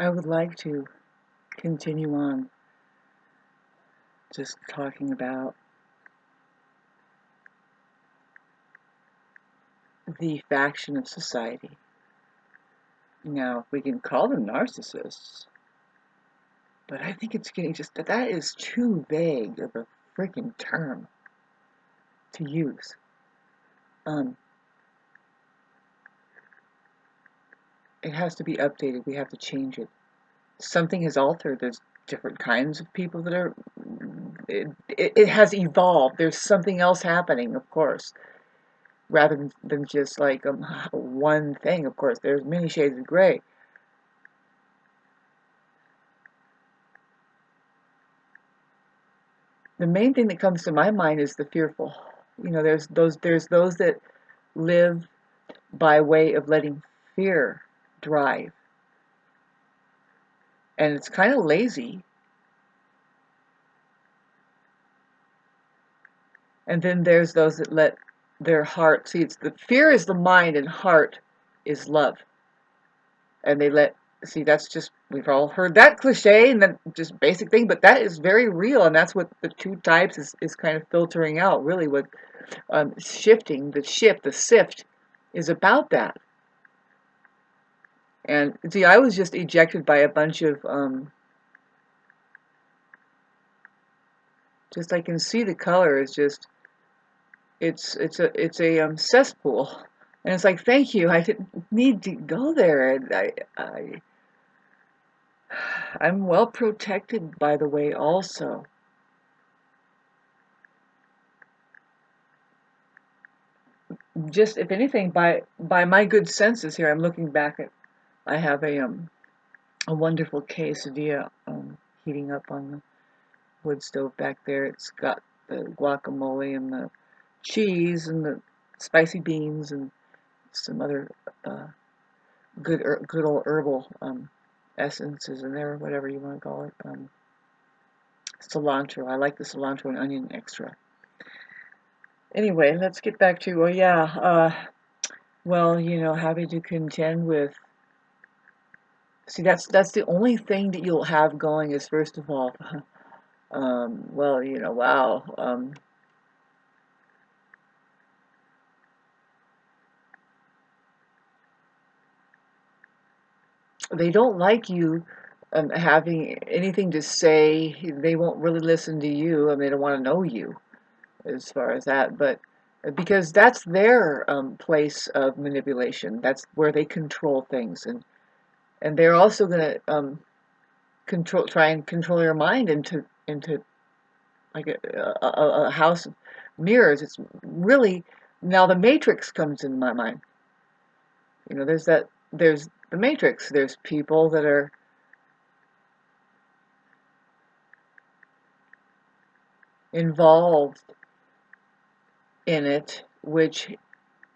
I would like to continue on just talking about the faction of society. Now, we can call them narcissists, but I think it's getting just that is too vague of a freaking term to use. Um, it has to be updated. We have to change it. Something has altered. There's different kinds of people that are. It has evolved. There's something else happening, of course, rather than just like one thing. Of course, there's many shades of gray. The main thing that comes to my mind is the fearful. There's those that live by way of letting fear drive, and it's kind of lazy. And then there's those that let their heart see. It's the fear is the mind, and heart is love, and they let see. That's just we've all heard that cliche and that just basic thing, but that is very real, and that's what the two types is kind of filtering out. Really, what shifting the sift is about that. And see, I was just ejected by a bunch of just I can see the color is just it's a cesspool, and it's like thank you, I didn't need to go there, and I'm well protected by the way also. Just if anything, by my good senses here, I'm looking back at I have a wonderful quesadilla heating up on the wood stove back there. It's got the guacamole and the cheese and the spicy beans and some other uh, good old herbal essences in there, whatever you want to call it. Cilantro. I like the cilantro and onion extra. Anyway, let's get back to well, having to contend with. See, that's the only thing that you'll have going is first of all, well, wow. They don't like you having anything to say. They won't really listen to you, and they don't want to know you as far as that. But because that's their place of manipulation, that's where they control things, and they're also going to try and control your mind into like a house of mirrors. It's really now the Matrix comes in my mind. There's the Matrix. There's people that are involved in it, which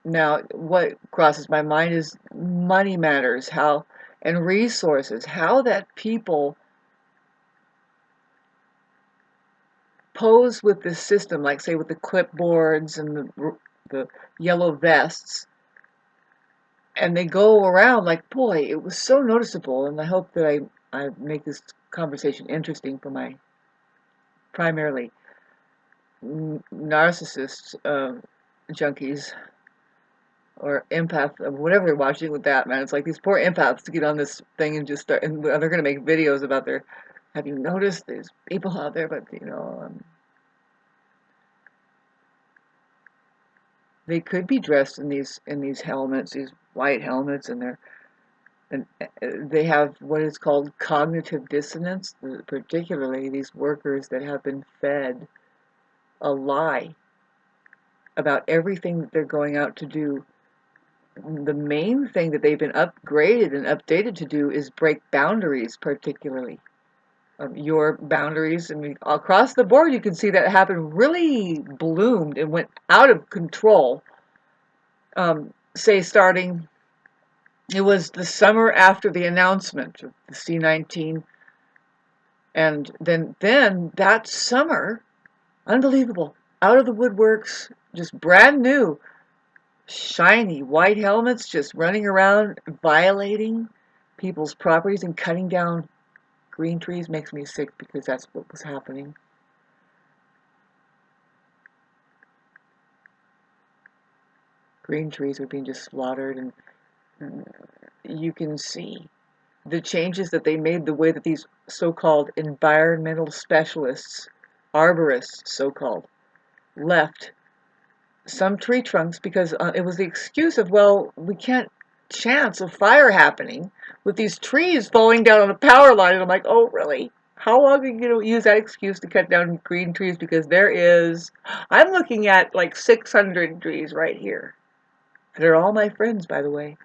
now what crosses my mind is money matters, how and resources, how that people pose with the system, like say with the clipboards and the yellow vests, and they go around like, boy, it was so noticeable, and I hope that I make this conversation interesting for my primarily narcissist junkies or empath, whatever they're watching with that, man. It's like these poor empaths to get on this thing and just start, and they're going to make videos about their, have you noticed there's people out there, but they could be dressed in these helmets, these white helmets, and they have what is called cognitive dissonance, particularly these workers that have been fed a lie about everything that they're going out to do. The main thing that they've been upgraded and updated to do is break boundaries, particularly your boundaries. I mean, across the board, you can see that happen. Really bloomed and went out of control. Say starting, it was the summer after the announcement of the C-19, and then that summer, unbelievable, out of the woodworks, just brand new, shiny white helmets, just running around violating. people's properties and cutting down green trees makes me sick because that's what was happening. Green trees were being just slaughtered, and you can see the changes that they made, the way that these so-called environmental specialists, arborists so-called, left some tree trunks because it was the excuse of, well, we can't chance a fire happening with these trees falling down on a power line. And I'm like, oh, really? How long are you going to use that excuse to cut down green trees? Because I'm looking at like 600 trees right here. They're all my friends, by the way.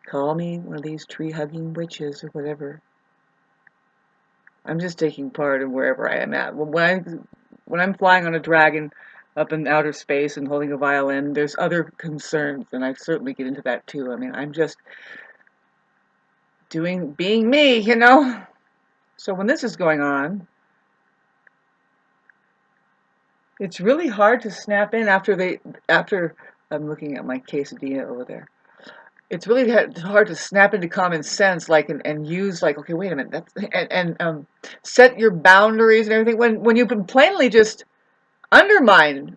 Call me one of these tree-hugging witches or whatever. I'm just taking part in wherever I am at. When I'm flying on a dragon up in outer space and holding a violin, there's other concerns, and I certainly get into that too. I mean, I'm just being me, you know? So when this is going on, it's really hard to snap in after I'm looking at my quesadilla over there. It's really hard to snap into common sense, like, and use, like, okay, wait a minute, and set your boundaries and everything when you've been plainly just undermined.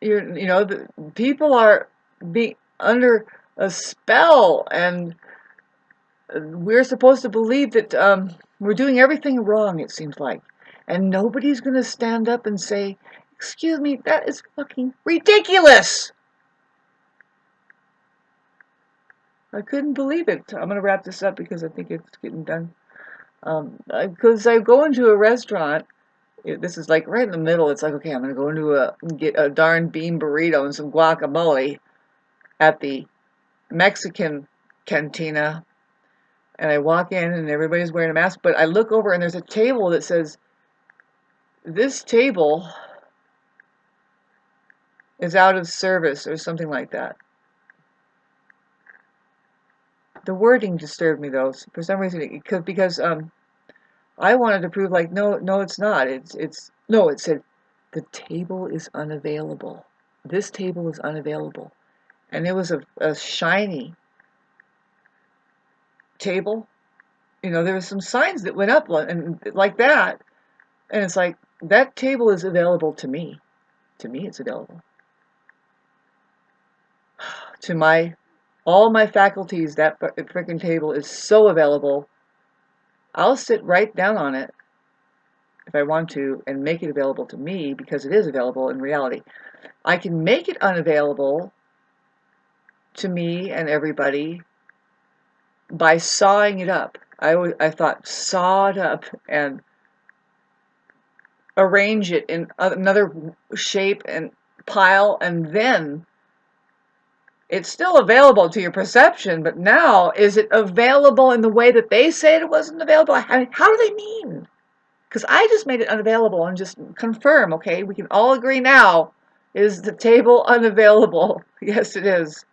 The people are being under a spell, and we're supposed to believe that we're doing everything wrong, it seems like, and nobody's going to stand up and say, excuse me, that is fucking ridiculous. I couldn't believe it. I'm going to wrap this up because I think it's getting done. Because I go into a restaurant, this is like right in the middle. It's like, okay, I'm going to go get a darn bean burrito and some guacamole at the Mexican cantina. And I walk in and everybody's wearing a mask, but I look over and there's a table that says, this table is out of service or something like that. The wording disturbed me though, for some reason, because I wanted to prove, like, no, it's not. No, it said the table is unavailable. This table is unavailable. And it was a shiny table. There were some signs that went up and like that. And it's like, that table is available to me. To me, it's available. All my faculties, that freaking table is so available. I'll sit right down on it if I want to and make it available to me because it is available in reality. I can make it unavailable to me and everybody by sawing it up. I thought, saw it up and arrange it in another shape and pile, and then it's still available to your perception, but now, is it available in the way that they said it wasn't available? How do they mean? Because I just made it unavailable and just confirm, okay, we can all agree now, is the table unavailable? Yes, it is.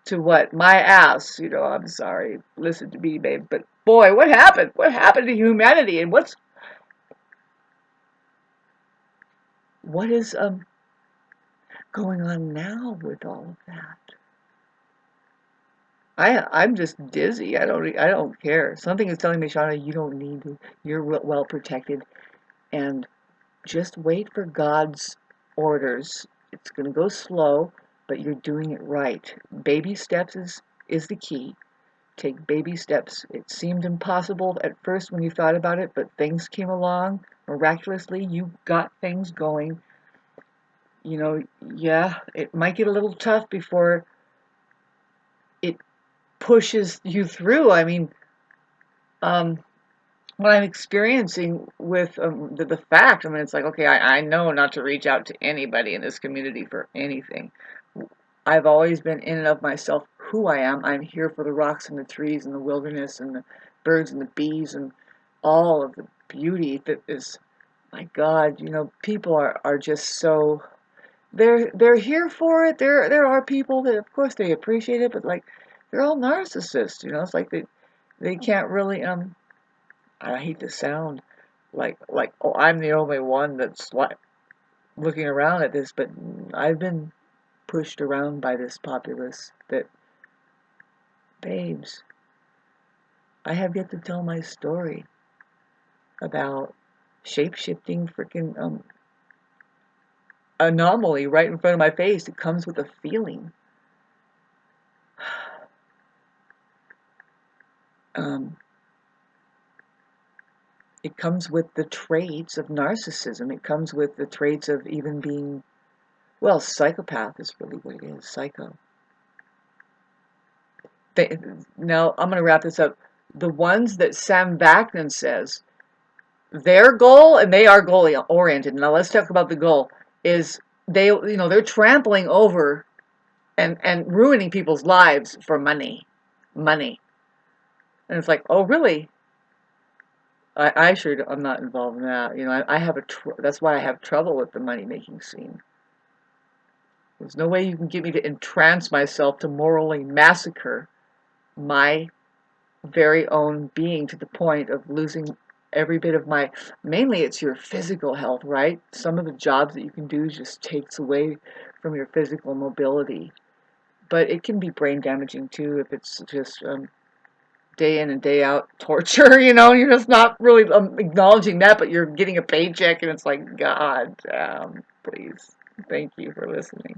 To what? My ass. I'm sorry. Listen to me, babe. But boy, what happened? What happened to humanity? And what is going on now with all of that? I'm just dizzy. I don't care. Something is telling me, Shauna, you don't need to. You're well protected, and just wait for God's orders. It's going to go slow, but you're doing it right. Baby steps is the key. Take baby steps. It seemed impossible at first when you thought about it, but things came along. Miraculously, you got things going. Yeah, it might get a little tough before it pushes you through. I mean, what I'm experiencing with the fact, I mean, it's like, okay, I know not to reach out to anybody in this community for anything. I've always been in and of myself who I am. I'm here for the rocks and the trees and the wilderness and the birds and the bees and all of the beauty that is, my God, people are just so, they're here for it. There are people that, of course, they appreciate it, but like, they're all narcissists, it's like they can't really, I hate to sound like, oh, I'm the only one that's like looking around at this, but I've been pushed around by this populace that babes, I have yet to tell my story about shape-shifting freaking anomaly right in front of my face. It comes with a feeling. Um, it comes with the traits of narcissism. It comes with the traits of even being, well, psychopath is really what it is, psycho. Now, I'm going to wrap this up. The ones that Sam Vaknin says, their goal, and they are goal oriented. Now, let's talk about the goal, is they're trampling over and ruining people's lives for money. Money. And it's like, oh, really? I sure I'm not involved in that. I have that's why I have trouble with the money making scene. There's no way you can get me to entrance myself to morally massacre my very own being to the point of losing every bit of my, mainly it's your physical health, right? Some of the jobs that you can do just takes away from your physical mobility. But it can be brain damaging too if it's just day in and day out torture, you're just not really acknowledging that, but you're getting a paycheck and it's like, God, please, thank you for listening.